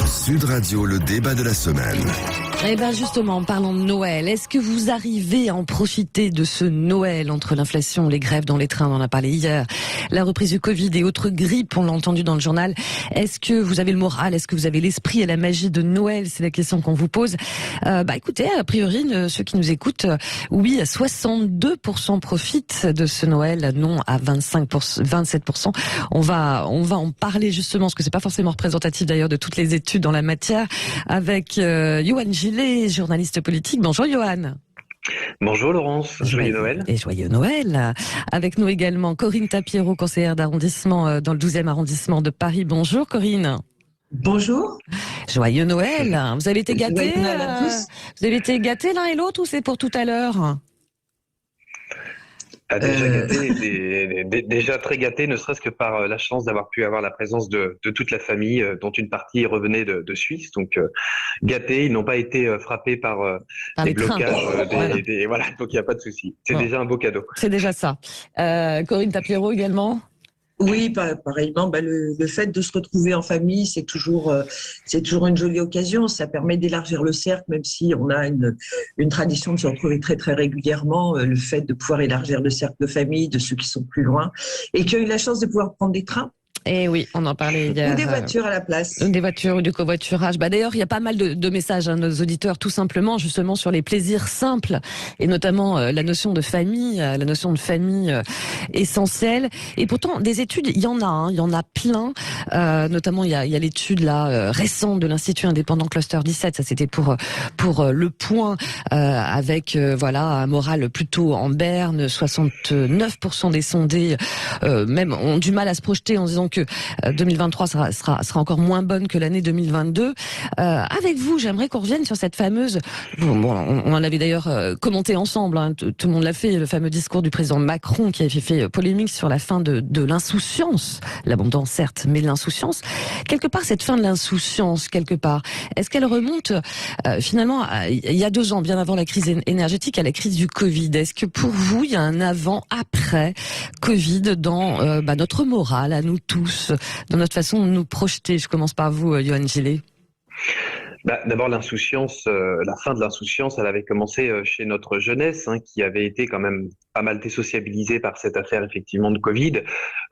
Sud Radio, le débat de la semaine. Eh bien justement, parlons de Noël. Est-ce que vous arrivez à en profiter de ce Noël entre l'inflation, les grèves dans les trains, on en a parlé hier, la reprise du Covid et autres grippes, on l'a entendu dans le journal. Est-ce que vous avez le moral? Est-ce que vous avez l'esprit et la magie de Noël? C'est la question qu'on vous pose. Écoutez, a priori, ceux qui nous écoutent, oui, à 62% profitent de ce Noël, non à 27%. On va en parler justement, parce que c'est pas forcément représentatif d'ailleurs de toutes les études dans la matière, avec Yoann Gillet, journaliste politique. Bonjour Yoann. Bonjour Laurence, joyeux Noël. Et joyeux Noël. Avec nous également Corinne Tapiero, conseillère d'arrondissement dans le 12e arrondissement de Paris. Bonjour Corinne. Bonjour. Joyeux Noël. Vous avez été gâtés Vous avez été gâtés l'un et l'autre ou c'est pour tout à l'heure? Déjà très gâté, ne serait-ce que par la chance d'avoir pu avoir la présence de toute la famille, dont une partie revenait de Suisse. Donc gâtés, ils n'ont pas été frappés par les blocages. Voilà, donc il n'y a pas de souci. C'est déjà un beau cadeau. C'est déjà ça. Corinne Tapiero également. Oui, pareillement. Le fait de se retrouver en famille, c'est toujours une jolie occasion. Ça permet d'élargir le cercle, même si on a une tradition de se retrouver très très régulièrement. Le fait de pouvoir élargir le cercle de famille, de ceux qui sont plus loin, et qui ont eu la chance de pouvoir prendre des trains. Et oui, on en parlait hier. Ou des voitures à la place. Des voitures ou du covoiturage. D'ailleurs, il y a pas mal de messages à nos auditeurs, tout simplement, justement, sur les plaisirs simples, et notamment la notion de famille, essentielle. Et pourtant, des études, il y en a plein. Notamment, il y a l'étude récente de l'Institut indépendant Cluster 17. Ça, c'était pour Le Point, avec un moral plutôt en berne. 69% des sondés même ont du mal à se projeter en disant que 2023 sera encore moins bonne que l'année 2022. Avec vous, j'aimerais qu'on revienne sur cette fameuse... on en avait d'ailleurs commenté ensemble, tout le monde l'a fait, le fameux discours du président Macron qui avait fait polémique sur la fin de l'insouciance. L'abondance, certes, mais l'insouciance. Quelque part, cette fin de l'insouciance, est-ce qu'elle remonte finalement il y a 2 ans, bien avant la crise énergétique, à la crise du Covid? Est-ce que pour vous, il y a un avant-après Covid dans notre morale, à nous tous, dans notre façon de nous projeter? Je commence par vous, Yoann Gillet. D'abord, l'insouciance, la fin de l'insouciance, elle avait commencé chez notre jeunesse, qui avait été quand même pas mal désociabilisée par cette affaire effectivement de Covid,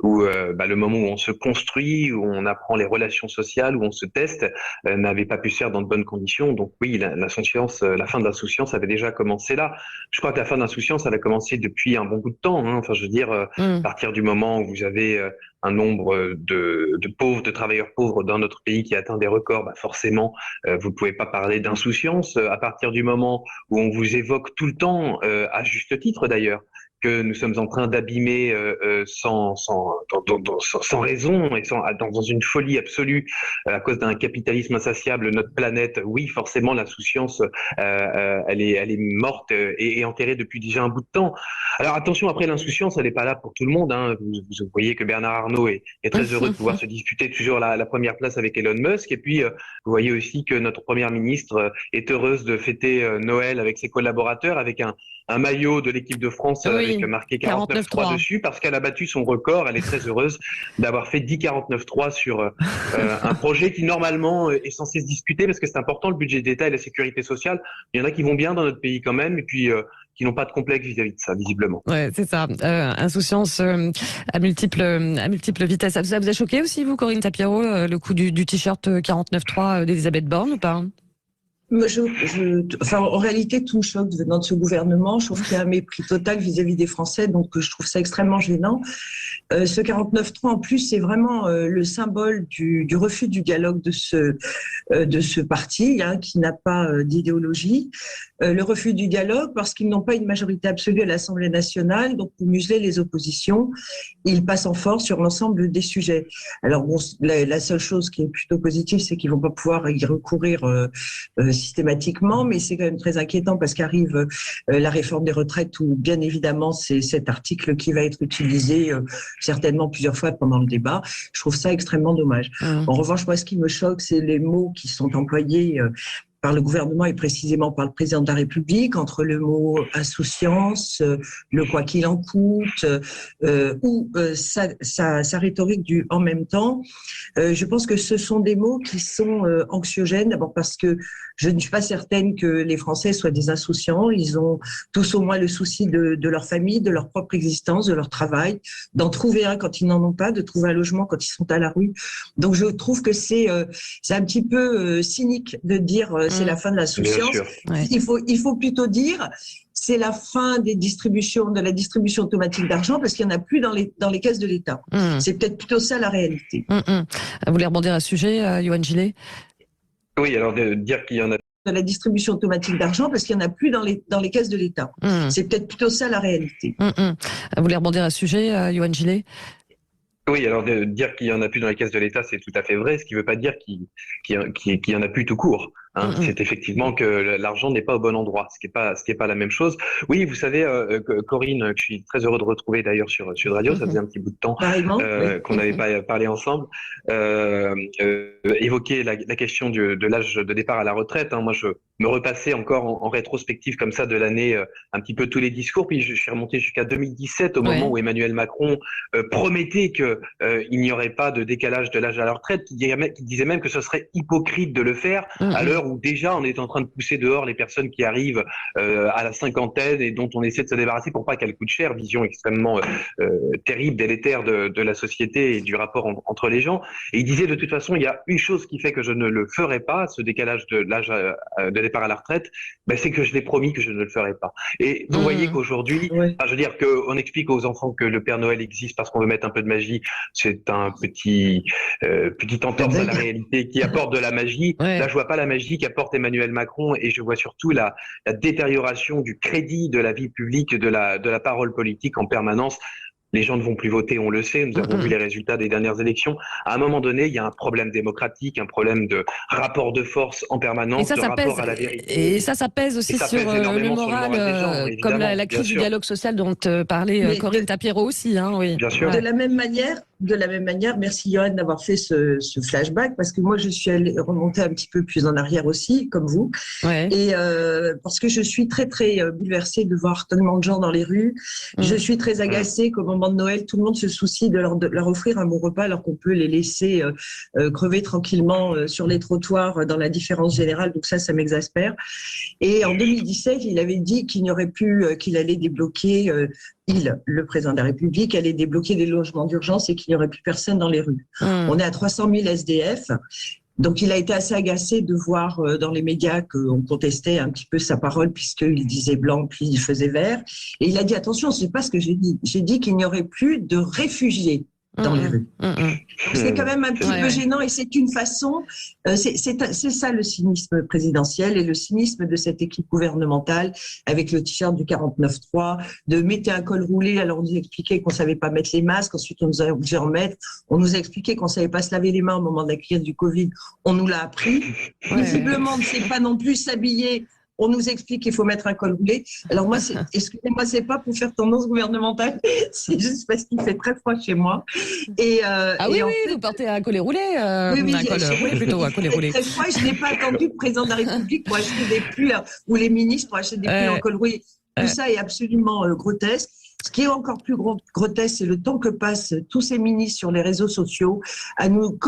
où le moment où on se construit, où on apprend les relations sociales, où on se teste, n'avait pas pu se faire dans de bonnes conditions. Donc oui, la fin de l'insouciance avait déjà commencé là. Je crois que la fin de l'insouciance, elle a commencé depuis un bon bout de temps. Enfin, je veux dire, à partir du moment où vous avez un nombre de pauvres, de travailleurs pauvres dans notre pays qui atteint des records, forcément, vous ne pouvez pas parler d'insouciance. À partir du moment où on vous évoque tout le temps, à juste titre d'ailleurs, que nous sommes en train d'abîmer sans raison et dans une folie absolue à cause d'un capitalisme insatiable notre planète. Oui, forcément, l'insouciance, elle est morte et enterrée depuis déjà un bout de temps. Alors attention, après, l'insouciance, elle n'est pas là pour tout le monde. Vous voyez que Bernard Arnault est très heureux de pouvoir se disputer toujours la première place avec Elon Musk. Et puis, vous voyez aussi que notre première ministre est heureuse de fêter Noël avec ses collaborateurs, avec un maillot de l'équipe de France avec marqué 49.3 dessus, parce qu'elle a battu son record. Elle est très heureuse d'avoir fait 10 49.3 sur un projet qui normalement est censé se discuter, parce que c'est important, le budget d'État et la sécurité sociale. Il y en a qui vont bien dans notre pays quand même, et puis qui n'ont pas de complexe vis-à-vis de ça, visiblement. Ouais, c'est ça. Insouciance à multiples vitesses. Ça vous a choqué aussi, vous, Corinne Tapiero, le coup du t-shirt 49.3 d'Elisabeth Borne, ou pas? En réalité, tout me choque venant de ce gouvernement. Je trouve qu'il y a un mépris total vis-à-vis des Français, donc je trouve ça extrêmement gênant. Ce 49.3, en plus, c'est vraiment le symbole du refus du dialogue de ce parti, qui n'a pas d'idéologie. Le refus du dialogue parce qu'ils n'ont pas une majorité absolue à l'Assemblée nationale, donc pour museler les oppositions, ils passent en force sur l'ensemble des sujets. Alors bon, la seule chose qui est plutôt positive, c'est qu'ils vont pas pouvoir y recourir systématiquement, mais c'est quand même très inquiétant parce qu'arrive la réforme des retraites où bien évidemment c'est cet article qui va être utilisé certainement plusieurs fois pendant le débat. Je trouve ça extrêmement dommage. En revanche, moi, ce qui me choque, c'est les mots qui sont employés par le gouvernement et précisément par le président de la République, entre le mot insouciance, le quoi qu'il en coûte, ou sa rhétorique du en même temps. Je pense que ce sont des mots qui sont anxiogènes, d'abord parce que je ne suis pas certaine que les Français soient des insouciants. Ils ont tous au moins le souci de leur famille, de leur propre existence, de leur travail, d'en trouver un quand ils n'en ont pas, de trouver un logement quand ils sont à la rue. Donc je trouve que c'est un petit peu cynique de dire c'est la fin de l'insouciance. Ouais. Il faut plutôt dire c'est la fin de la distribution automatique d'argent parce qu'il n'y en a plus dans les caisses de l'État. C'est peut-être plutôt ça la réalité. Vous voulez rebondir à ce sujet, Yohann Gillet ? Oui, alors de dire qu'il y en a De la distribution automatique d'argent parce qu'il n'y en a plus dans les caisses de l'État. C'est peut-être plutôt ça la réalité. Vous voulez rebondir à ce sujet, Yohann Gillet ? Oui, alors de dire qu'il y en a plus dans les caisses de l'État, c'est tout à fait vrai, ce qui ne veut pas dire qu'il y en a plus tout court. C'est effectivement que l'argent n'est pas au bon endroit, ce qui est pas la même chose. Oui, vous savez, Corinne, que je suis très heureux de retrouver d'ailleurs sur Sud Radio, ça faisait un petit bout de temps qu'on n'avait pas parlé ensemble, évoquer la question de l'âge de départ à la retraite. Moi, je me repassais encore en rétrospective comme ça de l'année, un petit peu tous les discours, puis je suis remonté jusqu'à 2017 au moment où Emmanuel Macron promettait que il n'y aurait pas de décalage de l'âge à la retraite, qui disait même que ce serait hypocrite de le faire à l'heure où déjà on est en train de pousser dehors les personnes qui arrivent à la cinquantaine et dont on essaie de se débarrasser pour pas qu'elles coûtent cher, vision extrêmement terrible, délétère de la société et du rapport entre les gens. Et il disait de toute façon, il y a une chose qui fait que je ne le ferai pas, ce décalage de l'âge de départ à la retraite, c'est que je l'ai promis que je ne le ferai pas. Et vous voyez qu'aujourd'hui, je veux dire qu'on explique aux enfants que le Père Noël existe parce qu'on veut mettre un peu de magie, c'est un petit entorse à la réalité qui apporte de la magie. Là, je vois pas la magie qu'apporte Emmanuel Macron et je vois surtout la détérioration du crédit de la vie publique, de la parole politique en permanence. Les gens ne vont plus voter, on le sait, nous avons vu les résultats des dernières élections. À un moment donné, il y a un problème démocratique, un problème de rapport de force en permanence, de rapport à la vérité. Et ça pèse aussi sur le moral des gens, comme la crise du dialogue social dont parlait Corinne Tapiero aussi. Oui. Bien sûr. De la même manière, merci Yohann d'avoir fait ce flashback, parce que moi je suis allée remonter un petit peu plus en arrière aussi, comme vous, et parce que je suis très très bouleversée de voir tellement de gens dans les rues. Je suis très agacée qu'au moment de Noël, tout le monde se soucie de leur offrir un bon repas alors qu'on peut les laisser crever tranquillement sur les trottoirs dans l'indifférence générale. Donc ça m'exaspère. Et en 2017, il avait dit qu'il allait débloquer le président de la République allait débloquer des logements d'urgence et qu'il n'y aurait plus personne dans les rues. On est à 300 000 SDF. Donc, il a été assez agacé de voir dans les médias qu'on contestait un petit peu sa parole puisqu'il disait blanc puis il faisait vert. Et il a dit, attention, c'est pas ce que j'ai dit. J'ai dit qu'il n'y aurait plus de réfugiés dans les rues. C'est quand même un petit peu gênant et c'est une façon, c'est ça le cynisme présidentiel et le cynisme de cette équipe gouvernementale avec le t-shirt du 49.3, de mettre un col roulé, alors on nous expliquait qu'on savait pas mettre les masques, ensuite on nous a obligé en mettre, on nous a expliqué qu'on savait pas se laver les mains au moment de la crise du Covid, on nous l'a appris. Visiblement, on ne sait pas non plus s'habiller. On nous explique qu'il faut mettre un col roulé. Alors moi, excusez-moi, c'est pas pour faire tendance gouvernementale, c'est juste parce qu'il fait très froid chez moi. Et vous portez un collet roulé. Oui, un col roulé plutôt, un collet roulé. Très froid. Je n'ai pas attendu le président de la République pour acheter des pulls ou les ministres pour acheter des pulls en col roulé. Tout ça est absolument grotesque. Ce qui est encore plus grotesque, c'est le temps que passent tous ces ministres sur les réseaux sociaux à nous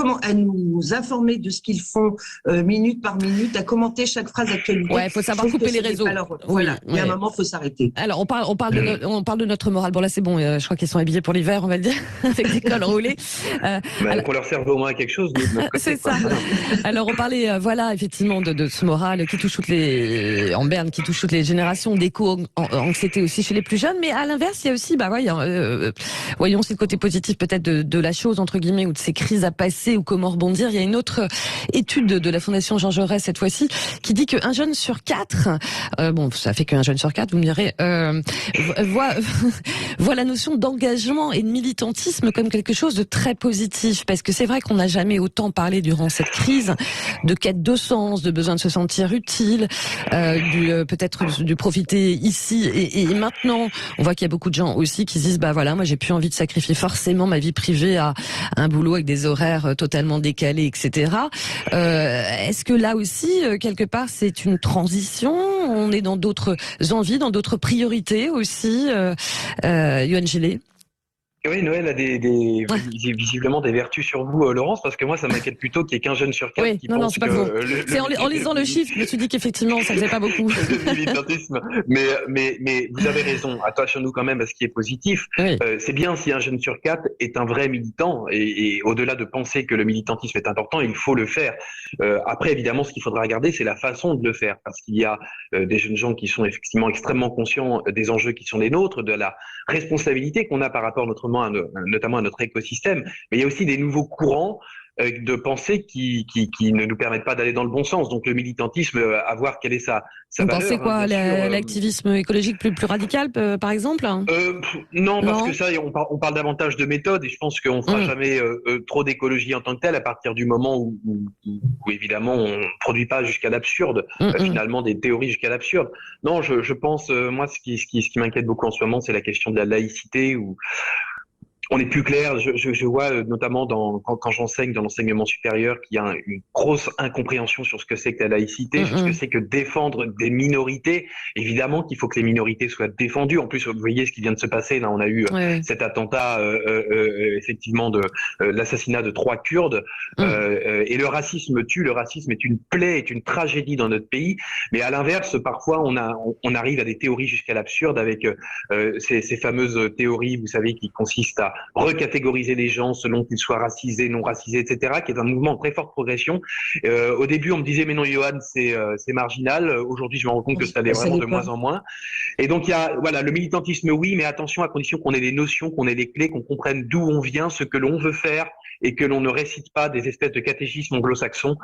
informer de ce qu'ils font minute par minute, à commenter chaque phrase d'actualité. Il faut savoir couper les réseaux. Voilà, il y a un moment, il faut s'arrêter. Alors, on parle de notre morale. Bon, là, c'est bon, je crois qu'ils sont habillés pour l'hiver, on va le dire, avec des cols roulés. Qu'on leur serve au moins quelque chose. C'est ça. Alors, on parlait, effectivement, de ce moral qui touche en berne, qui touche toutes les générations, d'éco-anxiété aussi chez les plus jeunes, mais à l'inverse, il y a aussi, voyons c'est le côté positif peut-être de la chose, entre guillemets, ou de ces crises à passer, ou comment rebondir. Il y a une autre étude de la Fondation Jean Jaurès, cette fois-ci, qui dit qu'un jeune sur 4, ça fait qu'un jeune sur 4, vous me direz, voit la notion d'engagement et de militantisme comme quelque chose de très positif, parce que c'est vrai qu'on n'a jamais autant parlé durant cette crise de quête de sens, de besoin de se sentir utile, peut-être du profiter ici et maintenant. On voit qu'il y a beaucoup beaucoup de gens aussi qui se disent bah voilà, moi j'ai plus envie de sacrifier forcément ma vie privée à un boulot avec des horaires totalement décalés, etc. Est-ce que là aussi, quelque part, c'est une transition? On est dans d'autres envies, dans d'autres priorités aussi, Yohann Gillet? Oui, Noël a visiblement des vertus sur vous, Laurence, parce que moi, ça m'inquiète plutôt qu'il y ait qu'un jeune sur 4 qui pense c'est que pas faux. C'est en lisant le chiffre, je me suis dit qu'effectivement, ça faisait pas beaucoup. le militantisme. Mais vous avez raison. Attachons-nous quand même à ce qui est positif. Oui. C'est bien si un jeune sur 4 est un vrai militant, et au-delà de penser que le militantisme est important, il faut le faire. Après, évidemment, ce qu'il faudra regarder, c'est la façon de le faire, parce qu'il y a des jeunes gens qui sont effectivement extrêmement conscients des enjeux qui sont les nôtres, de la responsabilité qu'on a par rapport notamment à notre écosystème, mais il y a aussi des nouveaux courants de pensée qui ne nous permettent pas d'aller dans le bon sens. Donc le militantisme, à voir quelle est sa Vous valeur. pensez quoi, l'activisme écologique plus radical, par exemple? Non, parce que ça, on parle davantage de méthode, et je pense qu'on fera jamais trop d'écologie en tant que telle à partir du moment où évidemment on ne produit pas jusqu'à l'absurde, finalement des théories jusqu'à l'absurde. Non, je pense, moi, ce qui m'inquiète beaucoup en ce moment, c'est la question de la laïcité, où on est plus clair. Je vois notamment quand j'enseigne dans l'enseignement supérieur qu'il y a une grosse incompréhension sur ce que c'est que la laïcité, sur ce que c'est que défendre des minorités. Évidemment qu'il faut que les minorités soient défendues. En plus, vous voyez ce qui vient de se passer. Là, on a eu cet attentat, effectivement, de l'assassinat de 3 Kurdes. Et le racisme tue. Le racisme est une plaie, est une tragédie dans notre pays. Mais à l'inverse, parfois, on arrive à des théories jusqu'à l'absurde avec ces fameuses théories, vous savez, qui consistent à recatégoriser les gens selon qu'ils soient racisés, non racisés, etc., qui est un mouvement en très forte progression. Au début, on me disait, mais non, Yohann, c'est marginal. Aujourd'hui, je me rends compte que ça l'est vraiment de moins en moins. Et donc, il y a, voilà, le militantisme, oui, mais attention, à condition qu'on ait les notions, qu'on ait les clés, qu'on comprenne d'où on vient, ce que l'on veut faire, et que l'on ne récite pas des espèces de catéchismes anglo-saxons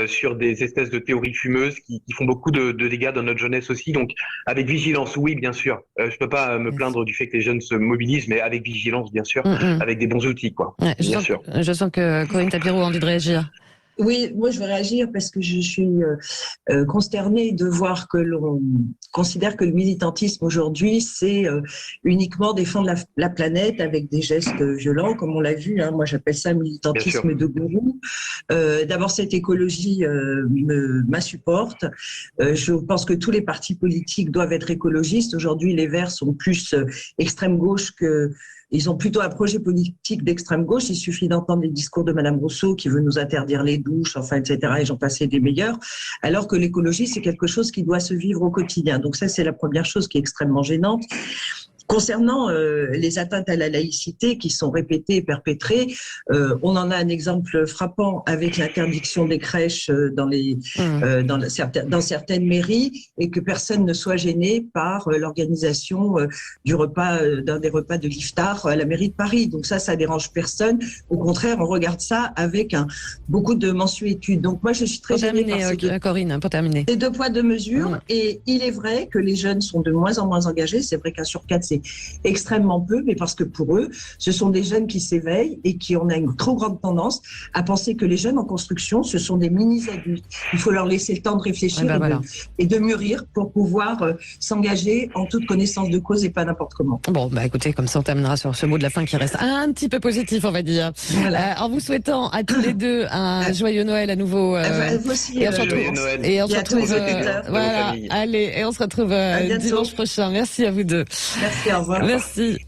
sur des espèces de théories fumeuses qui font beaucoup de dégâts dans notre jeunesse aussi. Donc, avec vigilance, oui, bien sûr. Je peux pas me plaindre du fait que les jeunes se mobilisent, mais avec vigilance, bien sûr, avec des bons outils, quoi. Ouais, bien sûr. Je sens que Corinne Tapiroux a envie de réagir. Oui, moi je vais réagir parce que je suis consternée de voir que l'on considère que le militantisme aujourd'hui, c'est uniquement défendre la planète avec des gestes violents, comme on l'a vu. Moi j'appelle ça militantisme de gourou. D'abord, cette écologie m'insupporte. Je pense que tous les partis politiques doivent être écologistes. Aujourd'hui, les Verts sont plus extrême gauche que... Ils ont plutôt un projet politique d'extrême gauche. Il suffit d'entendre les discours de Madame Rousseau qui veut nous interdire les douches, enfin, etc. Et j'en passais des meilleurs. Alors que l'écologie, c'est quelque chose qui doit se vivre au quotidien. Donc ça, c'est la première chose qui est extrêmement gênante. Concernant les atteintes à la laïcité qui sont répétées et perpétrées, on en a un exemple frappant avec l'interdiction des crèches dans certaines mairies, et que personne ne soit gêné par l'organisation d'un des repas de l'Iftar à la mairie de Paris. Donc ça dérange personne. Au contraire, on regarde ça avec beaucoup de mensuétude. Donc moi, je suis très gênée par Corinne, pour terminer. Ces 2 poids, 2 mesures. Et il est vrai que les jeunes sont de moins en moins engagés. C'est vrai qu'un sur 4, c'est extrêmement peu, mais parce que pour eux, ce sont des jeunes qui s'éveillent et qui ont une trop grande tendance à penser que les jeunes en construction, ce sont des mini-adultes. Il faut leur laisser le temps de réfléchir et de mûrir pour pouvoir s'engager en toute connaissance de cause et pas n'importe comment. Bon, écoutez, comme ça on terminera sur ce mot de la fin qui reste un petit peu positif, on va dire. Voilà. En vous souhaitant à tous les deux un joyeux Noël à nouveau. Vous aussi, et on se retrouve, allez, et on se retrouve dimanche prochain. Merci à vous deux. Merci, au revoir. Merci.